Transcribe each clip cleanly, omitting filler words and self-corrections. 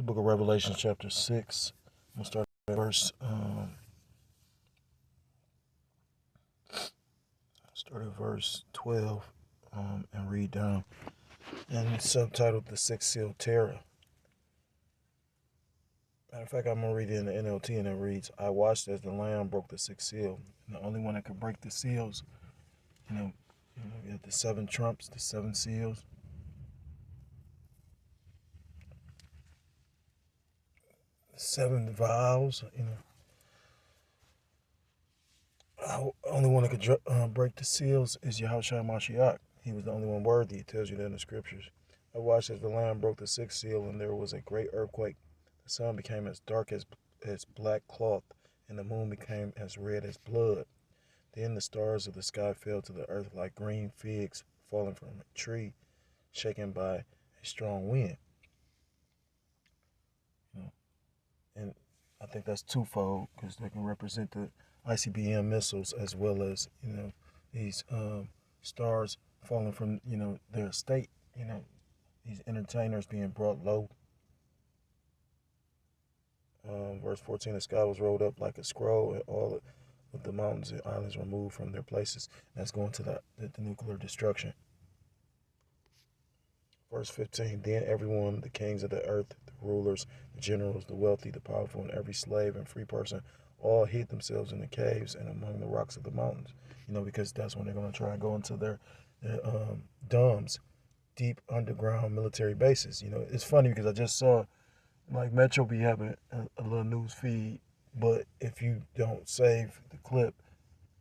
book of Revelation, chapter 6. I'm going to start at verse 12 and read down. And it's subtitled The Sixth Seal Terror. Matter of fact, I'm going to read it in the NLT, and it reads, I watched as the Lamb broke the sixth seal. And the only one that could break the seals, you have the seven trumps, the seven seals. The seven vials, only one that could break the seals is Yahushua Mashiach. He was the only one worthy. It tells you that in the scriptures. I watched as the Lamb broke the sixth seal, and there was a great earthquake. The sun became as dark as black cloth, and the moon became as red as blood. Then the stars of the sky fell to the earth like green figs falling from a tree, shaken by a strong wind. And I think that's twofold, because they can represent the ICBM missiles as well as, these stars falling from, their estate, these entertainers being brought low. Verse 14, the sky was rolled up like a scroll, and all of the mountains and islands were moved from their places. That's going to the nuclear destruction. Verse 15, then everyone, the kings of the earth, the rulers, the generals, the wealthy, the powerful, and every slave and free person, all hid themselves in the caves and among the rocks of the mountains. Because that's when they're going to try and go into their domes, deep underground military bases. It's funny because I just saw, like, Metro be having a little news feed, but if you don't save the clip,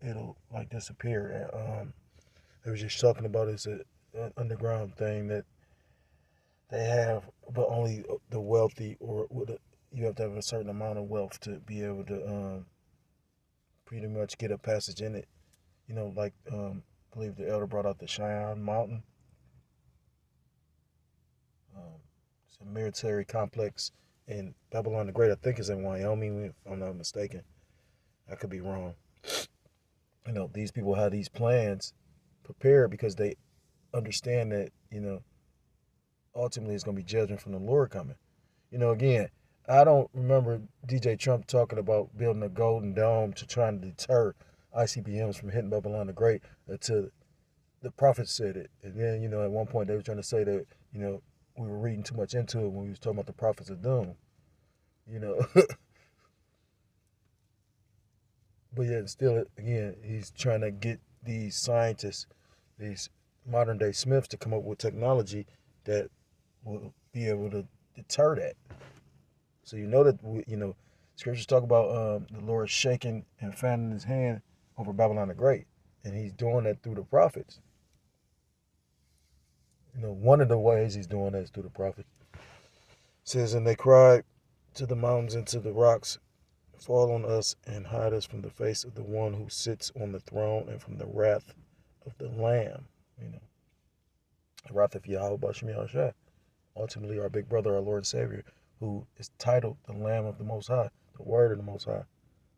it'll, like, disappear. They were just talking about it's an underground thing that they have, but only the wealthy, or you have to have a certain amount of wealth to be able to pretty much get a passage in it. I believe the elder brought out the Cheyenne Mountain. It's a military complex in Babylon the Great. I think it's in Wyoming, if I'm not mistaken. I could be wrong. These people have these plans prepared because they understand that, ultimately it's going to be judgment from the Lord coming. Again, I don't remember DJ Trump talking about building a golden dome to try and deter ICBMs from hitting Babylon the Great until the prophet said it. And then, at one point they were trying to say that, we were reading too much into it when we was talking about the prophets of doom. But yet still, again, he's trying to get these scientists, these modern day Smiths, to come up with technology that will be able to deter that. So that, scriptures talk about the Lord shaking and fanning his hand over Babylon the Great. And he's doing that through the prophets. One of the ways he's doing that is through the prophets. It says, and they cried to the mountains and to the rocks, fall on us and hide us from the face of the one who sits on the throne and from the wrath of the Lamb. The wrath of Yahweh B'Shem Yahushua. Ultimately, our big brother, our Lord and Savior, who is titled the Lamb of the Most High, the Word of the Most High,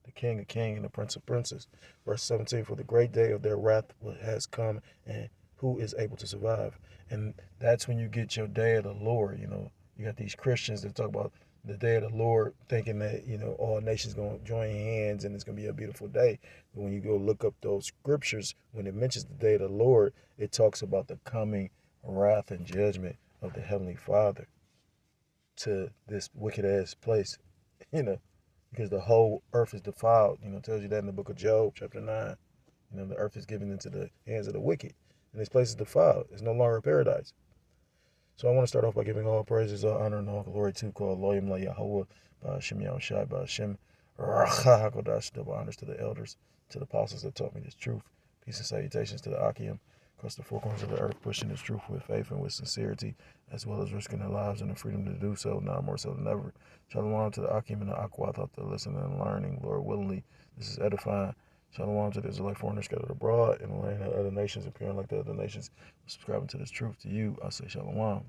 the King of Kings and the Prince of Princes. Verse 17, for the great day of their wrath has come, and who is able to survive? And that's when you get your day of the Lord. You got these Christians that talk about the day of the Lord, thinking that, all nations going to join hands and it's going to be a beautiful day. But when you go look up those scriptures, when it mentions the day of the Lord, it talks about the coming wrath and judgment of the Heavenly Father to this wicked ass place, because the whole earth is defiled. It tells you that in the book of Job, chapter 9. The earth is given into the hands of the wicked, and this place is defiled. It's no longer a paradise. So I want to start off by giving all praises, all honor, and all glory to God, Loyim La Yahweh, B'Shem Yahushai, B'Shem Racha HaKodash, double honors to the elders, to the apostles that taught me this truth. Peace and salutations to the Akim, across the four corners of the earth, pushing this truth with faith and with sincerity, as well as risking their lives and the freedom to do so, now more so than ever. Shalom to the Akim and the Aquath out there listening and learning. Lord willingly, this is edifying. Shalom to the Israelite foreigners scattered abroad in the land of other nations, appearing like the other nations, subscribing to this truth. To you, I say shalom.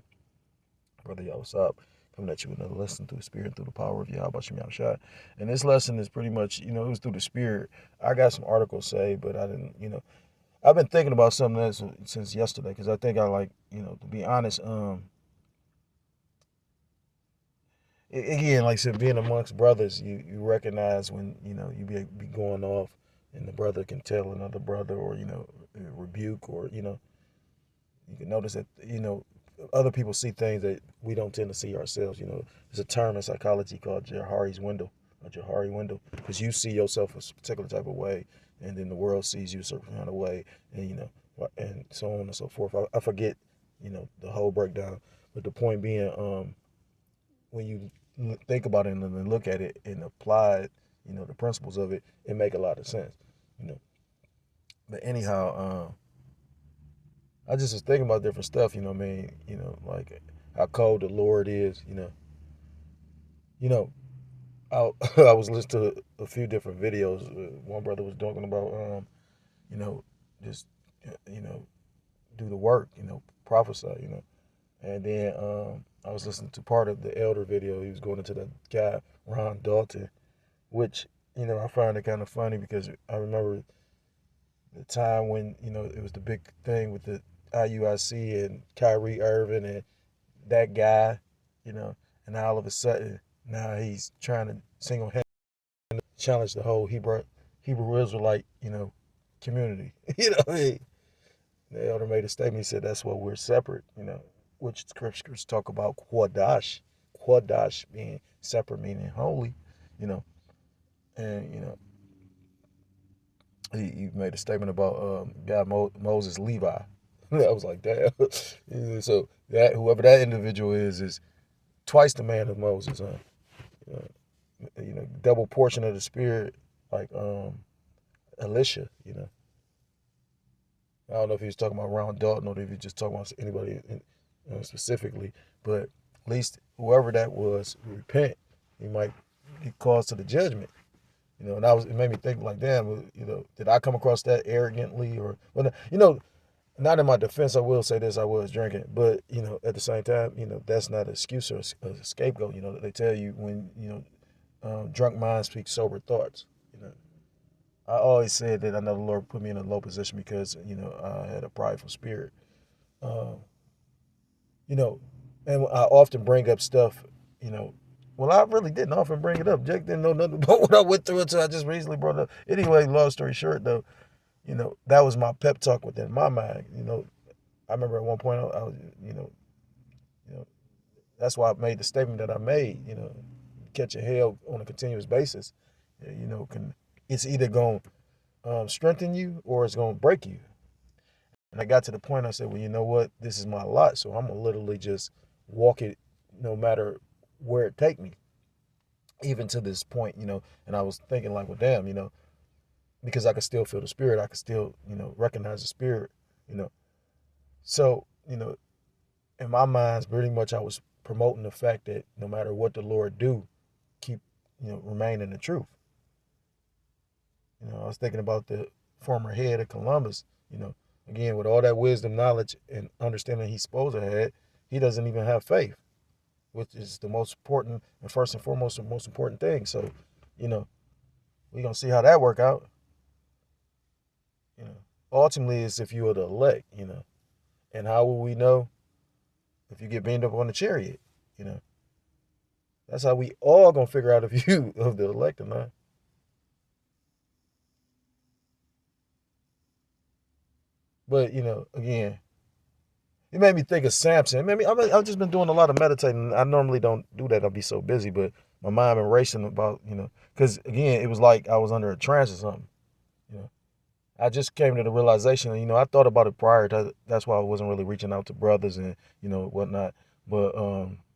Brother Yahusab, coming at you with another lesson through the Spirit, through the power of Yahweh B'Shem Yahushua. And this lesson is pretty much, it was through the Spirit. I got some articles saved, but I didn't, I've been thinking about something else since yesterday, because I think I to be honest, again, like I said, being amongst brothers, you recognize when, you be going off, and the brother can tell another brother, or, rebuke, or, you can notice that, other people see things that we don't tend to see ourselves. There's a term in psychology called Johari's window, or Johari window, because you see yourself a particular type of way, and then the world sees you a certain kind of way, and, and so on and so forth. I forget, the whole breakdown, but the point being, when you think about it and then look at it and apply it, the principles of it, it make a lot of sense, you know. But anyhow, I just was thinking about different stuff, what I mean, like how cold the Lord is, you know. I, I was listening to a few different videos. One brother was talking about, you know, just, do the work, prophesy, And then I was listening to part of the elder video. He was going into the guy, Ron Dalton, which, I find it kind of funny because I remember the time when, it was the big thing with the IUIC and Kyrie Irving and that guy, you know, and all of a sudden now he's trying to single-handedly challenge the whole Hebrew Israelite, community. What I mean? The elder made a statement. He said that's why we're separate, which scriptures talk about Quadash. Quadash being separate, meaning holy, you know. And, he made a statement about God Moses Levi. I was like, damn. So that whoever that individual is twice the man of Moses, huh? Double portion of the spirit, like Elisha, I don't know if he was talking about Ron Dalton or if he was just talking about anybody specifically, but at least whoever that was, repent, he might get called to the judgment. And it made me think like, damn, did I come across that arrogantly or, well, not in my defense, I will say this, I was drinking, but, at the same time, that's not an excuse or a scapegoat. They tell you when, drunk minds speak sober thoughts. I always said that I know the Lord put me in a low position because, I had a prideful spirit. Um, and I often bring up stuff, well, I really didn't often bring it up. Jake didn't know nothing about what I went through until I just recently brought it up. Anyway, long story short, though, that was my pep talk within my mind. I remember at one point I was, you know, that's why I made the statement that I made. Catching hell on a continuous basis, it's either going to strengthen you or it's going to break you. And I got to the point I said, well, you know what? This is my lot, so I'm gonna literally just walk it, no matter where it take me. Even to this point, And I was thinking like, well, damn, because I could still feel the spirit. I could still, recognize the spirit, you know. So, in my mind, pretty much I was promoting the fact that no matter what the Lord do, keep, remain in the truth. I was thinking about the former head of Columbus, again, with all that wisdom, knowledge, and understanding he's supposed to have, he doesn't even have faith, which is the most important and first and foremost, the most important thing. So, we're going to see how that work out. Ultimately, it's if you are the elect, and how will we know? If you get beamed up on the chariot, that's how we all going to figure out if you of the elect or not. But, again, it made me think of Samson. I've just been doing a lot of meditating. I normally don't do that. I'll be so busy, but my mind been racing about, because again, it was like I was under a trance or something. I just came to the realization, I thought about it prior. That's why I wasn't really reaching out to brothers and, whatnot. But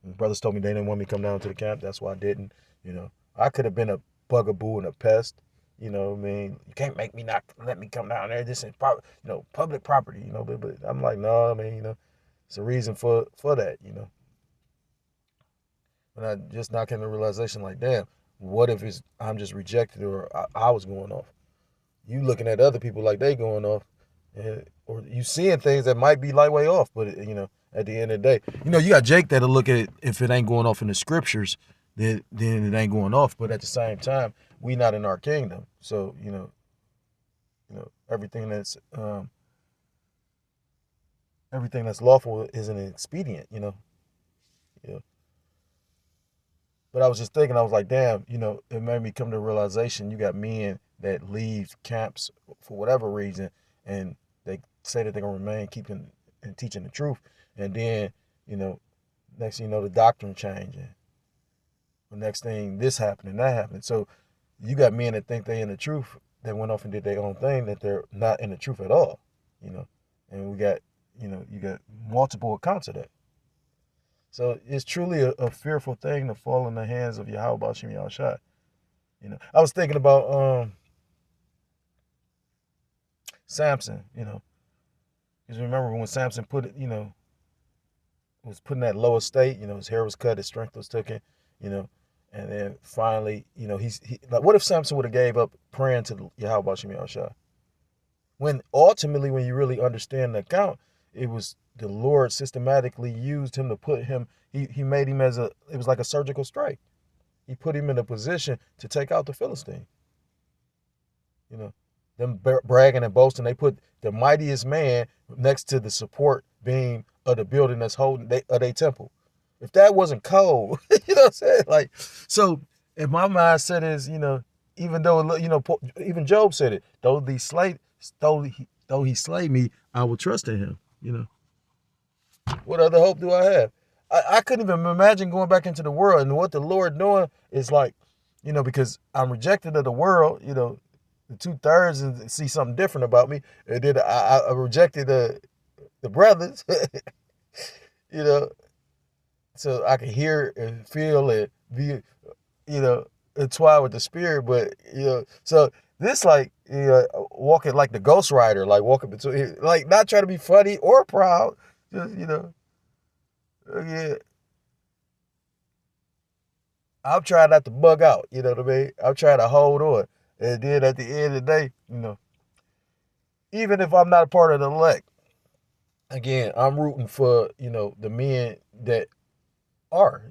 brothers told me they didn't want me to come down to the camp. That's why I didn't. I could have been a bugaboo and a pest. What I mean, you can't make me not let me come down there. This is public property. But I'm like, no, I mean, it's a reason for that. But I just now came to the realization, like, damn, what if I'm just rejected or I was going off? You looking at other people like they going off, or you seeing things that might be lightweight off, but at the end of the day, you got Jake that'll look at it, if it ain't going off in the scriptures, then it ain't going off. But at the same time, we not in our kingdom, so everything that's lawful is an expedient, Yeah. But I was just thinking, I was like, damn, it made me come to the realization you got men that leave camps for whatever reason, and they say that they're gonna remain keeping and teaching the truth, and then, you know, next thing you know, the doctrine changing. The next thing, this happening, that happening. So you got men that think they in the truth that went off and did their own thing, that they're not in the truth at all, And we got, you got multiple accounts of that. So it's truly a fearful thing to fall in the hands of Yahweh Shem Yahushua. I was thinking about Samson, because remember when Samson put it, was put in that lower state, his hair was cut, his strength was taken, and then finally, he like, what if Samson would have gave up praying to Yahweh Shem Yahushua? When ultimately, when you really understand the account, it was the Lord systematically used him to put him, he made him it was like a surgical strike. He put him in a position to take out the Philistine. Them bragging and boasting, they put the mightiest man next to the support beam of the building that's holding their temple. If that wasn't cold, you know what I'm saying? Like, so if my mindset is, even though, even Job said it, though he slayed me, I will trust in him. What other hope do I have? I couldn't even imagine going back into the world, and what the Lord doing is like, because I'm rejected of the world, the 2/3 and see something different about me. And then I rejected the brothers, so I can hear and feel and be, entwined with the spirit. But, so this like, walking like the Ghost Rider, like walking between, like not trying to be funny or proud, just, yeah. I'm trying not to bug out, you know what I mean? I'm trying to hold on. And then at the end of the day, even if I'm not a part of the elect, again, I'm rooting for, the men that are,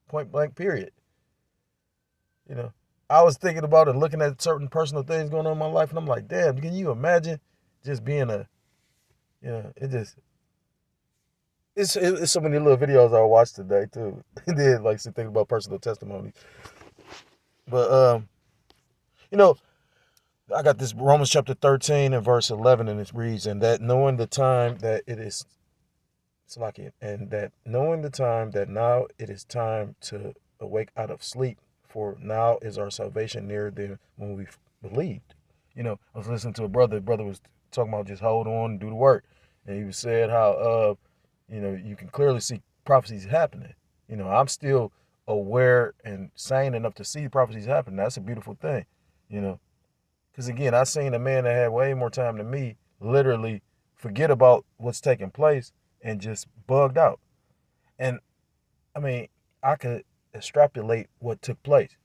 point blank period. I was thinking about it, looking at certain personal things going on in my life, and I'm like, damn, can you imagine just being it's so many little videos I watched today too. And then like some things about personal testimonies. But I got this Romans chapter 13 and verse 11, and it reads, and that knowing the time that it is and that knowing the time that now it is time to awake out of sleep, for now is our salvation nearer than when we believed. I was listening to a brother. The brother was talking about just hold on and do the work. And he was saying how, you can clearly see prophecies happening. I'm still aware and sane enough to see prophecies happening. That's a beautiful thing, Because again, I seen a man that had way more time than me literally forget about what's taking place and just bugged out. And I mean, I could extrapolate what took place.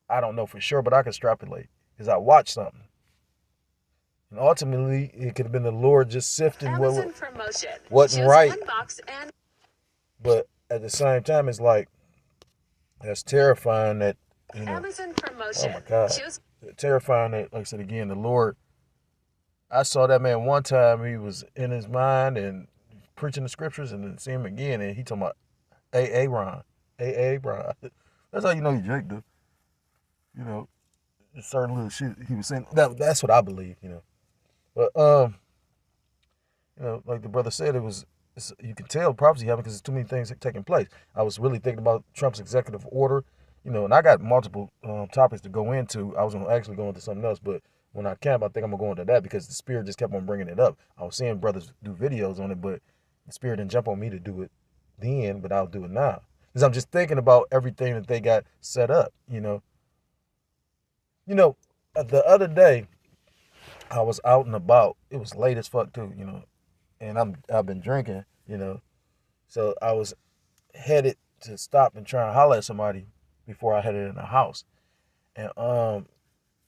I don't know for sure, but I could extrapolate because I watched something. And ultimately, it could have been the Lord just sifting what wasn't right. But at the same time, it's like, that's terrifying that, Amazon promotion. Oh my God. Terrifying that, like I said again, the Lord, I saw that man one time, he was in his mind and preaching the scriptures, and then see him again, and he talking about Ron. That's how you know he Jake, dude. Certain little shit he was saying. That's what I believe, But, like the brother said, you can tell prophecy happened because there's too many things taking place. I was really thinking about Trump's executive order, and I got multiple topics to go into. I was going to actually go into something else, but when I camp, I think I'm going to go into that because the spirit just kept on bringing it up. I was seeing brothers do videos on it, but the spirit didn't jump on me to do it then, but I'll do it now. Because I'm just thinking about everything that they got set up, the other day, I was out and about. It was late as fuck too, and I've been drinking, so I was headed to stop and try and holler at somebody before I headed in the house. And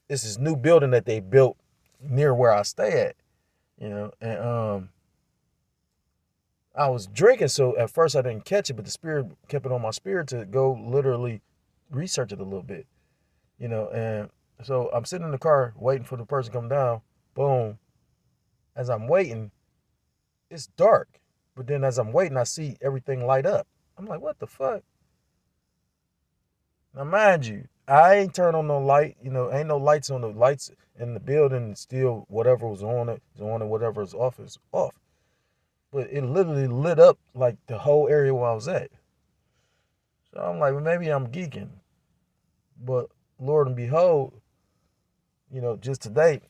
it's this new building that they built near where I stay at, and I was drinking, so at first I didn't catch it, but the spirit kept it on my spirit to go literally research it a little bit, and so I'm sitting in the car waiting for the person to come down. Boom. As I'm waiting, it's dark. But then as I'm waiting, I see everything light up. I'm like, what the fuck? Now, mind you, I ain't turned on no light. Ain't no lights on the lights in the building. Still, whatever was on it is on, and whatever is off is off. But it literally lit up like the whole area where I was at. So I'm like, well, maybe I'm geeking. But Lord and behold, just today,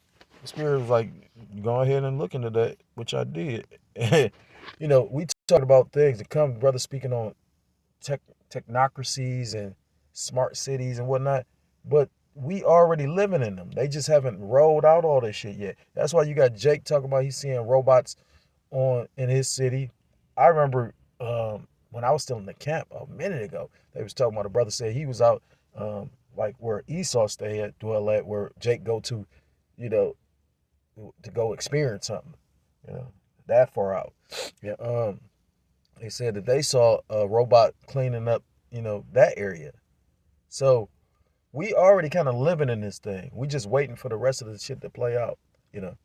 the Spirit was like, go ahead and look into that, which I did. We talked about things that come, brother, speaking on technocracies and smart cities and whatnot, but we already living in them. They just haven't rolled out all this shit yet. That's why you got Jake talking about he's seeing robots in his city. I remember when I was still in the camp a minute ago, they was talking about a brother said he was out like where Esau dwell at, where Jake go to, you know, to go experience something, that far out. Yeah. They said that they saw a robot cleaning up, that area. So we already kind of living in this thing. We just waiting for the rest of the shit to play out, you know.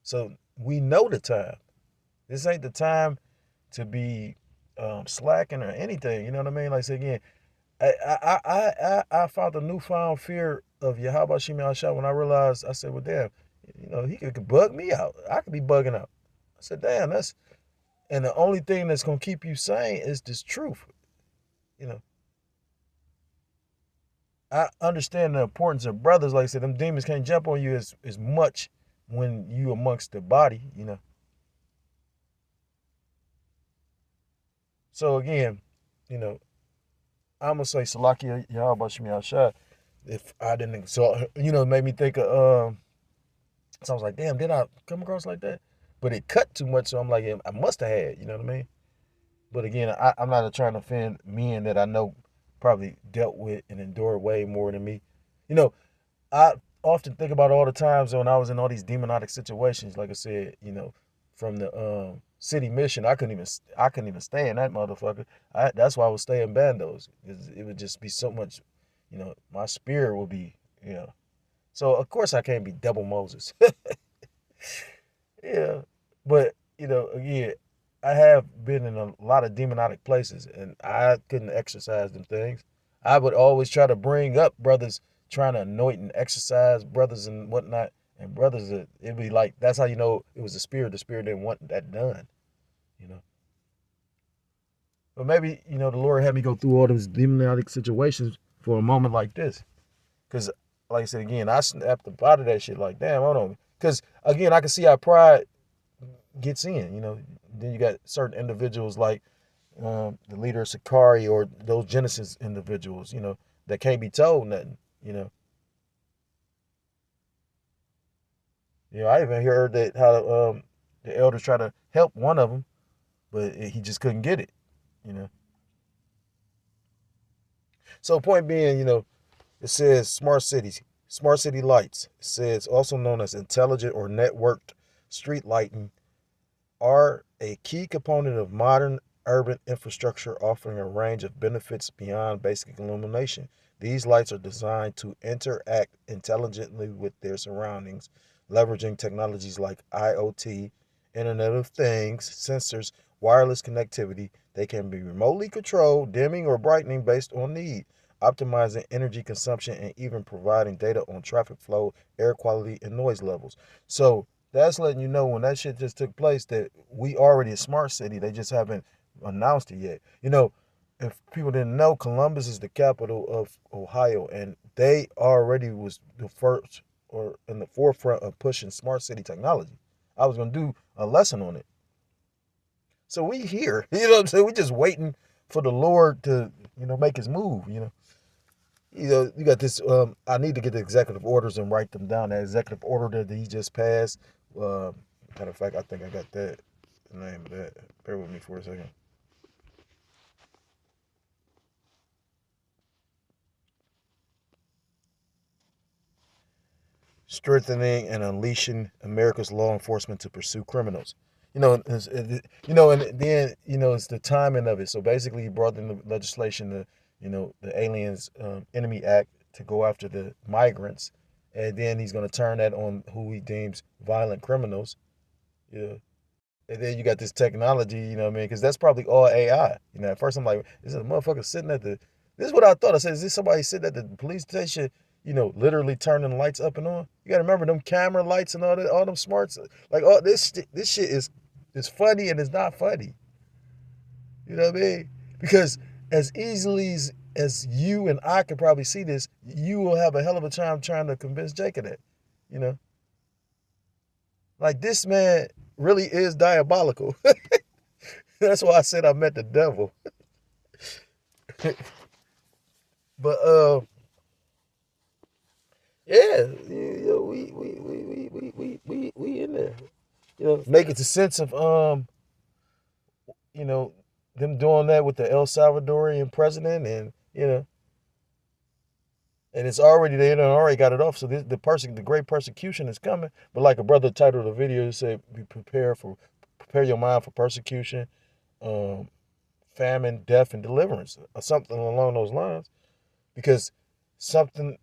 So we know the time. This ain't the time to be slacking or anything. You know what I mean? Like I said again, I found a newfound fear of Yahweh Shemi Ashah when I realized, I said, well, damn, he could bug me out. I could be bugging out. I said, damn, and the only thing that's going to keep you sane is this truth. You know, I understand the importance of brothers. Like I said, them demons can't jump on you as much when you amongst the body. So again, you know, I'm gonna say Salakia Yahweh Shemi Ashah. If I didn't, so it made me think of. So I was like, damn, did I come across like that? But it cut too much, so I'm like, I must have had. You know what I mean? But again, I'm not trying to offend men that I know probably dealt with and endured way more than me. You know, I often think about all the times when I was in all these demonic situations. Like I said, from the city mission, I couldn't even stay in that motherfucker. That's why I would stay in bandos. It would just be so much, my spirit would be, So of course I can't be double Moses. Yeah, but again, I have been in a lot of demonic places, and I couldn't exercise them things. I would always try to bring up brothers trying to anoint and exercise brothers and whatnot, and brothers, it'd be like that's how you know it was the spirit. The spirit didn't want that done, you know. But maybe the Lord had me go through all those demonic situations for a moment like this, because like I said again, I snapped up out of that shit. Like, damn, hold on, because again, I can see how pride gets in. Then you got certain individuals like the leader of Sakari or those Genesis individuals, that can't be told nothing. I even heard that how the elders try to help one of them, but he just couldn't get it. You know. So point being, it says smart cities, smart city lights. It says also known as intelligent or networked street lighting are a key component of modern urban infrastructure, offering a range of benefits beyond basic illumination. These lights are designed to interact intelligently with their surroundings, leveraging technologies like IoT, Internet of Things, sensors, wireless connectivity. They can be remotely controlled, dimming or brightening based on need, optimizing energy consumption, and even providing data on traffic flow, air quality, and noise levels. So, that's letting you know when that shit just took place that we already a smart city. They just haven't announced it yet. If people didn't know, Columbus is the capital of Ohio, and they already was the first or in the forefront of pushing smart city technology. I was gonna do a lesson on it. So we here, you know what I'm saying? We just waiting for the Lord to, make his move, you got this. I need to get the executive orders and write them down. That executive order that he just passed. Matter of fact, I think I got that. The name of that. Bear with me for a second. Strengthening and unleashing America's law enforcement to pursue criminals. And then it's the timing of it. So basically, he brought in the legislation, the Aliens Enemy Act, to go after the migrants, and then he's going to turn that on who he deems violent criminals. Yeah, And then you got this technology, you know what I mean? Because that's probably all AI. You know, at first I'm like, is it a motherfucker sitting at the, this is what I thought. I said, is this somebody sitting at the police station, you know, literally turning the lights up and on? You got to remember them camera lights and all that, all them smarts. Like, all this shit is funny and it's not funny. You know what I mean? Because as easily as you and I could probably see this, you will have a hell of a time trying to convince Jake of that. You know? Like, this man really is diabolical. That's why I said I met the devil. But yeah, you know, we in there. You know, make it the sense of you know, them doing that with the El Salvadorian president, and you know, and it's already they done already got it off. So the great persecution is coming. But like a brother titled the video said, prepare your mind for persecution, um, famine, death, and deliverance, or something along those lines. Because something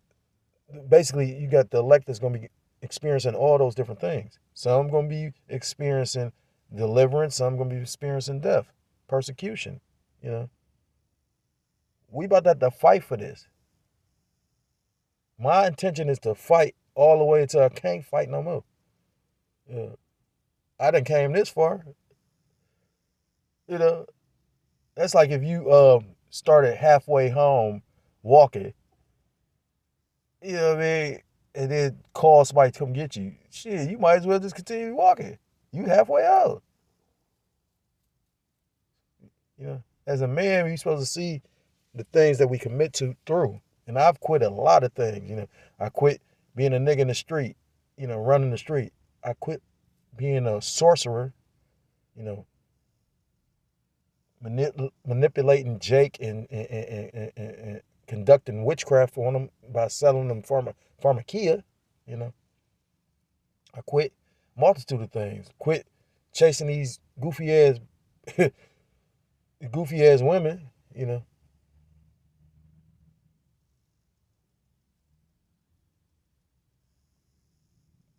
basically you got the elect that's going to be experiencing all those different things. Some going to be experiencing deliverance. Some going to be experiencing death, persecution. You know, we about to have to fight for this. My intention is to fight all the way until I can't fight no more. Yeah. I done came this far. You know, that's like if you started halfway home walking, you know what I mean, and then call somebody to come get you. Shit, you might as well just continue walking. You halfway out. You know, as a man, you're supposed to see the things that we commit to through. And I've quit a lot of things. You know, I quit being a nigga in the street, you know, running the street. I quit being a sorcerer, you know, manipulating Jake and conducting witchcraft on them by selling them pharmakia. You know, I quit a multitude of things. Quit chasing these goofy ass women. You know,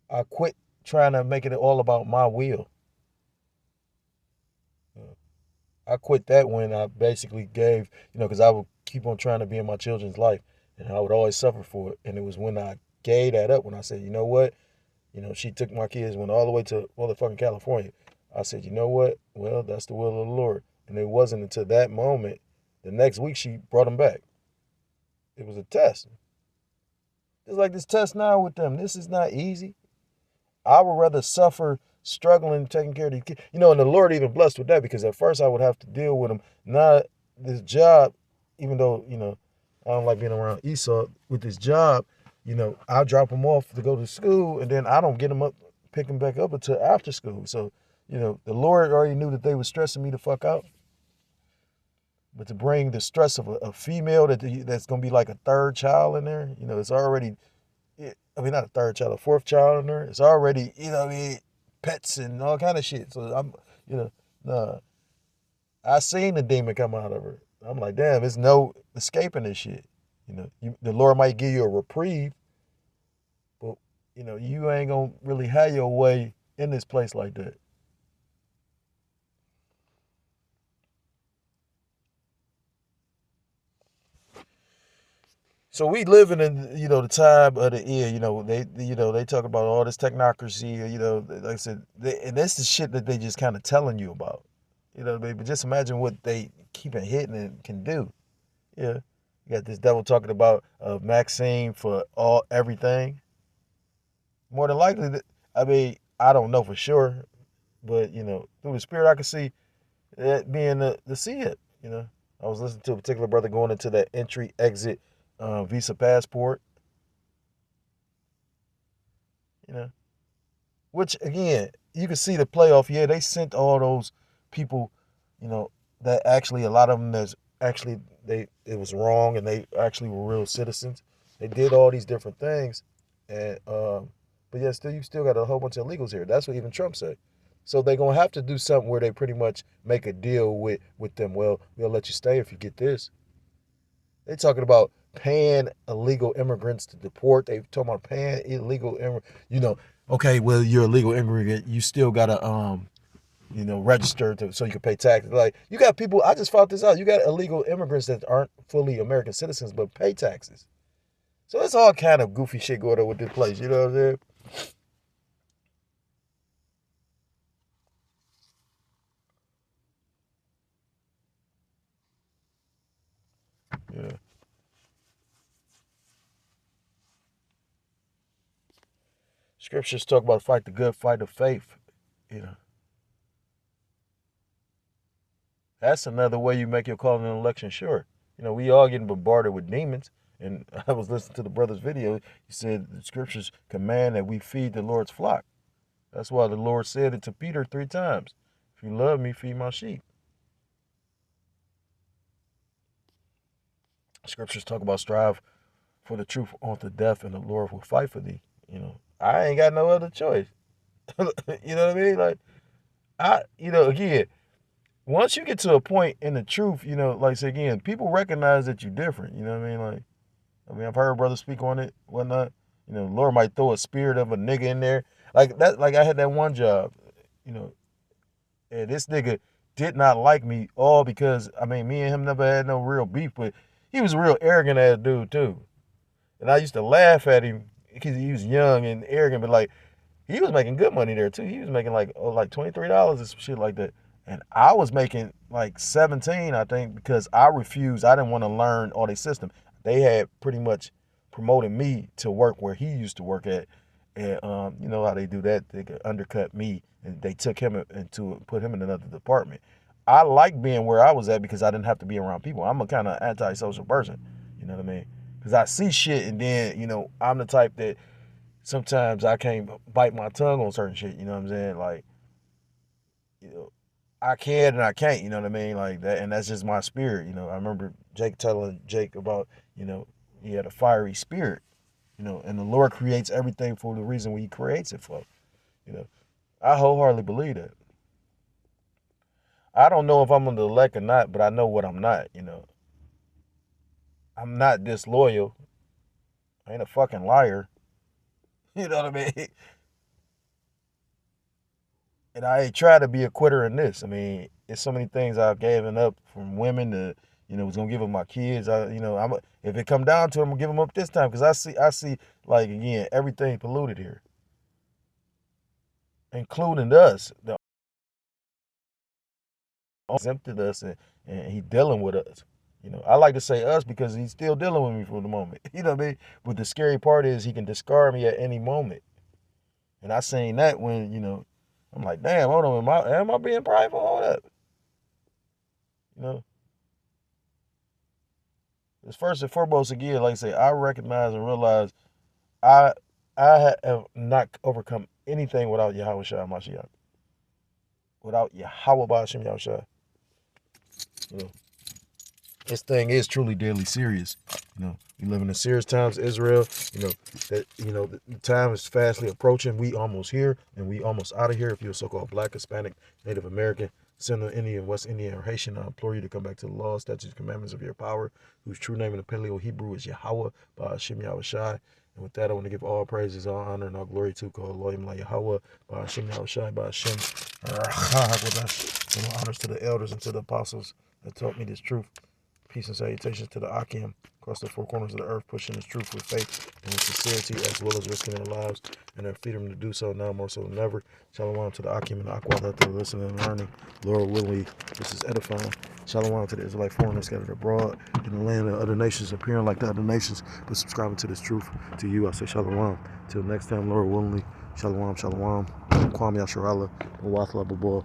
I quit trying to make it all about my will. I quit that when I basically gave, you know, because I would keep on trying to be in my children's life, and I would always suffer for it. And it was when I gave that up, when I said, you know what, you know, she took my kids, went all the way to motherfucking California. I said, you know what, well, that's the will of the Lord. And it wasn't until that moment, the next week, she brought them back. It was a test. It's like this test now with them. This is not easy. I would rather suffer struggling taking care of these kids. You know, and the Lord even blessed with that, because at first I would have to deal with them. Not this job, even though, you know, I don't like being around Esau. With this job, you know, I'll drop them off to go to school, and then I don't get them up, pick them back up until after school. So, you know, the Lord already knew that they were stressing me the fuck out. But to bring the stress of a female that's going to be like a third child in there, you know, it's already, I mean, not a third child, a fourth child in there. It's already, you know what I mean, pets and all kind of shit. So I'm, you know, nah. I seen the demon come out of her. I'm like, damn, there's no escaping this shit. You know, the Lord might give you a reprieve, but you know, you ain't gonna really have your way in this place like that. So we living in, you know, the time of the year. You know, they talk about all this technocracy. You know, like I said, and that's the shit that they just kind of telling you about. You know, but just imagine what they keep it hitting and can do. Yeah, you got this devil talking about Maxine for all everything. More than likely, I mean, I don't know for sure, but you know, through the spirit, I can see that being the see it. You know, I was listening to a particular brother going into that entry exit Visa passport. You know, which again, you can see the playoff. Yeah, they sent all those people. You know, that actually a lot of them that's actually it was wrong, and they actually were real citizens. They did all these different things, and but yeah, still you still got a whole bunch of illegals here. That's what even Trump said. So they're gonna have to do something where they pretty much make a deal with them. Well, we'll let you stay if you get this. They talking about paying illegal immigrants to deport. They talking about paying illegal immigrants. You know, okay, well you're a legal immigrant. You still gotta registered so you can pay taxes. Like, you got people, I just found this out. You got illegal immigrants that aren't fully American citizens but pay taxes. So it's all kind of goofy shit going on with this place. You know what I'm saying? Yeah. Scriptures talk about fight the good fight of faith. You know, that's another way you make your calling and election sure. We all getting bombarded with demons. And I was listening to the brother's video. He said the scriptures command that we feed the Lord's flock. That's why the Lord said it to Peter 3 times. If you love me, feed my sheep. Scriptures talk about strive for the truth unto death, and the Lord will fight for thee. I ain't got no other choice. You know what I mean? Like, again, once you get to a point in the truth, like I say again, people recognize that you're different. You know what I mean? Like, I've heard brothers speak on it, whatnot. The Lord might throw a spirit of a nigga in there. Like that, like I had that one job, and this nigga did not like me all because, me and him never had no real beef, but he was a real arrogant ass dude too. And I used to laugh at him because he was young and arrogant, but like, he was making good money there too. He was making like $23 or some shit like that. And I was making like 17, I think, because I refused. I didn't want to learn all their system. They had pretty much promoted me to work where he used to work at. And you know how they do that? They could undercut me, and they took him put him in another department. I like being where I was at because I didn't have to be around people. I'm a kind of antisocial person. You know what I mean? Because I see shit, and then, I'm the type that sometimes I can't bite my tongue on certain shit. You know what I'm saying? Like, I can and I can't, you know what I mean? Like that, and that's just my spirit. I remember Jake telling Jake about, he had a fiery spirit, and the Lord creates everything for the reason he creates it for. I wholeheartedly believe that. I don't know if I'm on the elect or not, but I know what I'm not. I'm not disloyal. I ain't a fucking liar. You know what I mean? And I ain't try to be a quitter in this. It's so many things I've given up, from women to, was gonna give up my kids. If it come down to it, I'm gonna give them up this time, because I see, like, again, everything polluted here, including us. The exempted us, and he dealing with us. I like to say us because he's still dealing with me for the moment. You know what I mean? But the scary part is he can discard me at any moment. And I seen that when, I'm like, damn, hold on, am I being prideful? Hold up. It's first and foremost, again, like I say, I recognize and realize I have not overcome anything without Yahweh Shai Mashiach. Without Yahweh Ba'ashem Yahushua. This thing is truly deadly serious. We live in the serious times, Israel. The time is fastly approaching. We almost here, and we almost out of here. If you're a so-called Black, Hispanic, Native American, Central Indian, West Indian, or Haitian, I implore you to come back to the law, statutes, commandments of your power, whose true name in the Paleo Hebrew is Yahweh, Ba'ashem Yahushai. And with that, I want to give all praises, all honor, and all glory to Elohim La Yahweh, Ba'ashem Yahushai, Ba'ashem and all honors to the elders and to the apostles that taught me this truth. Peace and salutations to the Akim across the four corners of the earth, pushing this truth with faith and with sincerity, as well as risking their lives and their freedom to do so now more so than ever. Shalom to the Akim and the Aqua that they're listening and learning. Lord willing, this is edifying. Shalom to the Israelite foreigners scattered abroad in the land of other nations, appearing like the other nations, but subscribing to this truth. To you, I say shalom. Till next time, Lord willing, shalom, shalom. Kwame Yasharala, Wathla Babor.